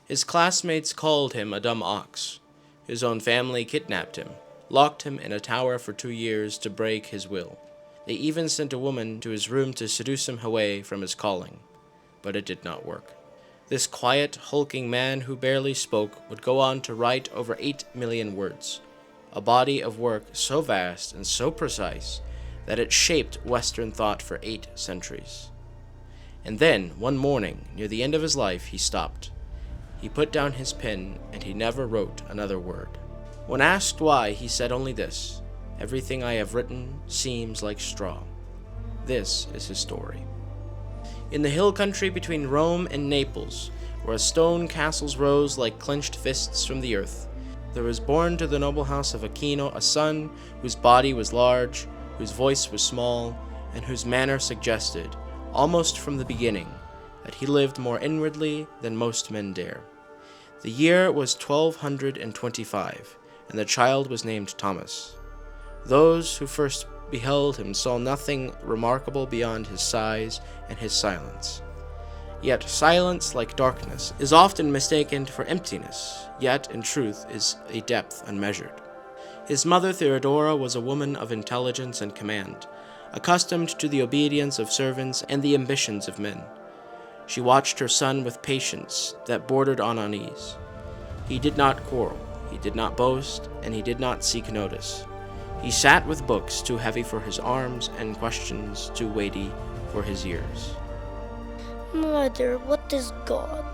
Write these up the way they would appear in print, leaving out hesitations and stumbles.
His classmates called him a dumb ox. His own family kidnapped him, locked him in a tower for 2 years to break his will. They even sent a woman to his room to seduce him away from his calling. But it did not work. This quiet, hulking man who barely spoke would go on to write over 8 million words, a body of work so vast and so precise that it shaped Western thought for 8 centuries. And then, one morning, near the end of his life, he stopped. He put down his pen, and he never wrote another word. When asked why, he said only this: "Everything I have written seems like straw." This is his story. In the hill country between Rome and Naples, where stone castles rose like clenched fists from the earth, there was born to the noble house of Aquino a son whose body was large, whose voice was small, and whose manner suggested, almost from the beginning, that he lived more inwardly than most men dare. The year was 1225, and the child was named Thomas. Those who first beheld him saw nothing remarkable beyond his size and his silence. Yet silence, like darkness, is often mistaken for emptiness, yet in truth is a depth unmeasured. His mother Theodora was a woman of intelligence and command, accustomed to the obedience of servants and the ambitions of men. She watched her son with patience that bordered on unease. He did not quarrel, he did not boast, and he did not seek notice. He sat with books too heavy for his arms and questions too weighty for his ears. "Mother, what is God?"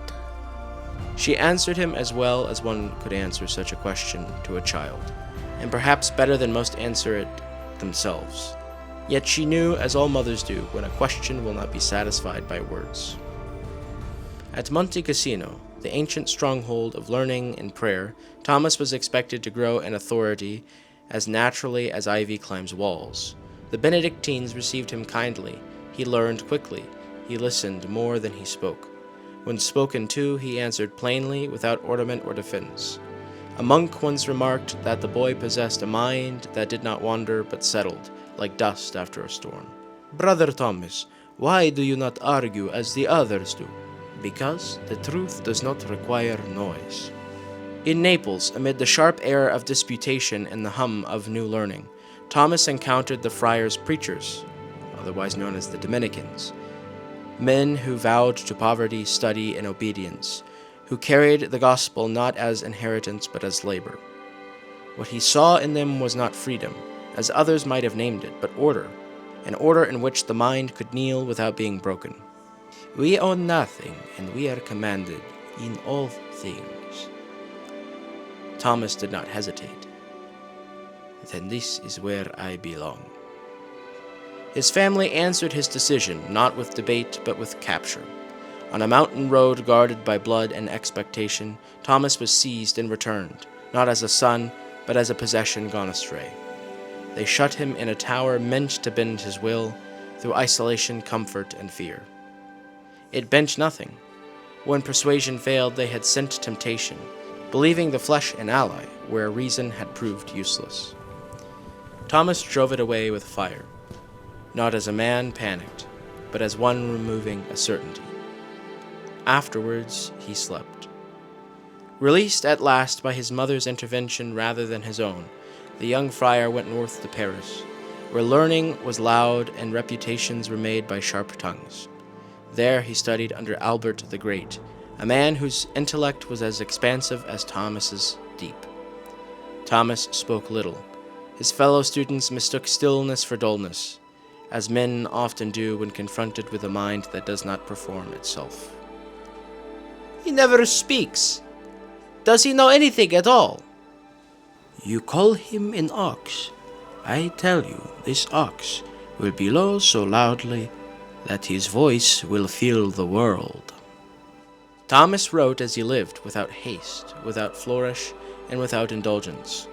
She answered him as well as one could answer such a question to a child, and perhaps better than most answer it themselves. Yet she knew, as all mothers do, when a question will not be satisfied by words. At Monte Cassino, the ancient stronghold of learning and prayer, Thomas was expected to grow in authority as naturally as ivy climbs walls. The Benedictines received him kindly. He learned quickly. He listened more than he spoke. When spoken to, he answered plainly, without ornament or defense. A monk once remarked that the boy possessed a mind that did not wander but settled, like dust after a storm. "Brother Thomas, why do you not argue as the others do?" "Because the truth does not require noise." In Naples, amid the sharp air of disputation and the hum of new learning, Thomas encountered the friars preachers, otherwise known as the Dominicans, men who vowed to poverty, study, and obedience, who carried the gospel not as inheritance but as labor. What he saw in them was not freedom, as others might have named it, but order, an order in which the mind could kneel without being broken. "We own nothing, and we are commanded in all things." Thomas did not hesitate. "Then this is where I belong." His family answered his decision, not with debate, but with capture. On a mountain road guarded by blood and expectation, Thomas was seized and returned, not as a son, but as a possession gone astray. They shut him in a tower meant to bend his will, through isolation, comfort, and fear. It bent nothing. When persuasion failed, they had sent temptation, believing the flesh an ally where reason had proved useless. Thomas drove it away with fire, not as a man panicked, but as one removing a certainty. Afterwards, he slept. Released at last by his mother's intervention rather than his own, the young friar went north to Paris, where learning was loud and reputations were made by sharp tongues. There he studied under Albert the Great, a man whose intellect was as expansive as Thomas's deep. Thomas spoke little. His fellow students mistook stillness for dullness, as men often do when confronted with a mind that does not perform itself. "He never speaks. Does he know anything at all?" "You call him an ox. I tell you, this ox will bellow so loudly that his voice will fill the world." Thomas wrote as he lived, without haste, without flourish, and without indulgence.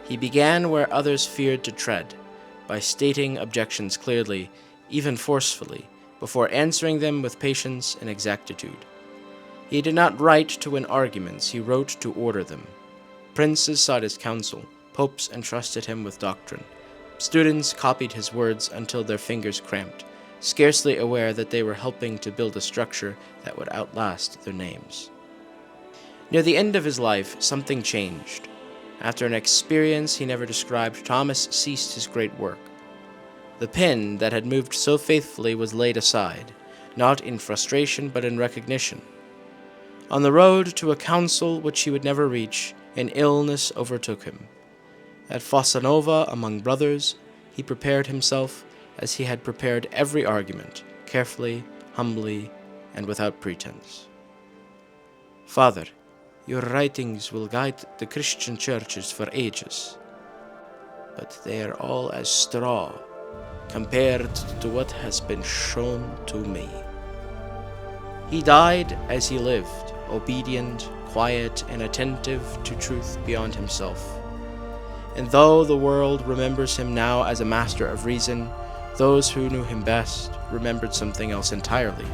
He began where others feared to tread, by stating objections clearly, even forcefully, before answering them with patience and exactitude. He did not write to win arguments, he wrote to order them. Princes sought his counsel, popes entrusted him with doctrine. Students copied his words until their fingers cramped, scarcely aware that they were helping to build a structure that would outlast their names. Near the end of his life, something changed. After an experience he never described, Thomas ceased his great work. The pen that had moved so faithfully was laid aside, not in frustration but in recognition. On the road to a council which he would never reach, an illness overtook him. At Fossa Nova, among brothers, he prepared himself as he had prepared every argument, carefully, humbly, and without pretense. Father, your writings will guide the Christian churches for ages, but they are all as straw compared to what has been shown to me. He died as he lived, obedient, quiet, and attentive to truth beyond himself. And though the world remembers him now as a master of reason, those who knew him best remembered something else entirely,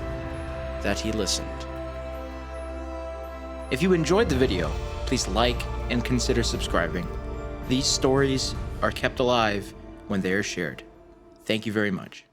that he listened. If you enjoyed the video, please like and consider subscribing. These stories are kept alive when they are shared. Thank you very much.